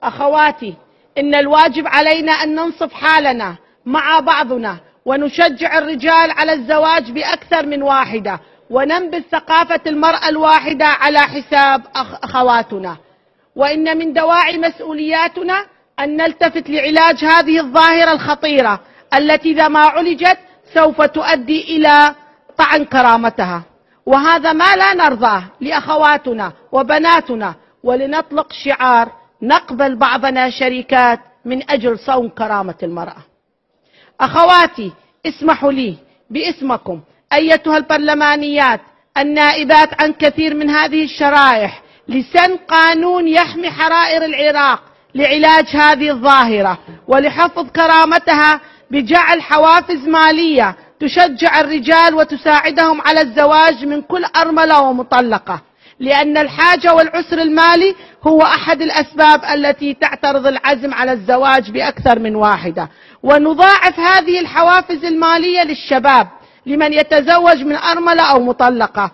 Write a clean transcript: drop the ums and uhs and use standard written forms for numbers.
أخواتي، إن الواجب علينا أن ننصف حالنا مع بعضنا ونشجع الرجال على الزواج بأكثر من واحدة، وننبذ ثقافة المرأة الواحدة على حساب أخواتنا. وإن من دواعي مسؤولياتنا أن نلتفت لعلاج هذه الظاهرة الخطيرة التي إذا ما عولجت سوف تؤدي إلى طعن كرامتها، وهذا ما لا نرضاه لأخواتنا وبناتنا. ولنطلق شعار: نقبل بعضنا شريكات من أجل صون كرامة المرأة. أخواتي، اسمحوا لي باسمكم أيتها البرلمانيات النائبات عن كثير من هذه الشرائح لسن قانون يحمي حرائر العراق لعلاج هذه الظاهرة ولحفظ كرامتها، بجعل حوافز مالية تشجع الرجال وتساعدهم على الزواج من كل أرملة ومطلقة، لأن الحاجة والعسر المالي هو أحد الأسباب التي تعترض العزم على الزواج بأكثر من واحدة. ونضاعف هذه الحوافز المالية للشباب لمن يتزوج من أرملة أو مطلقة.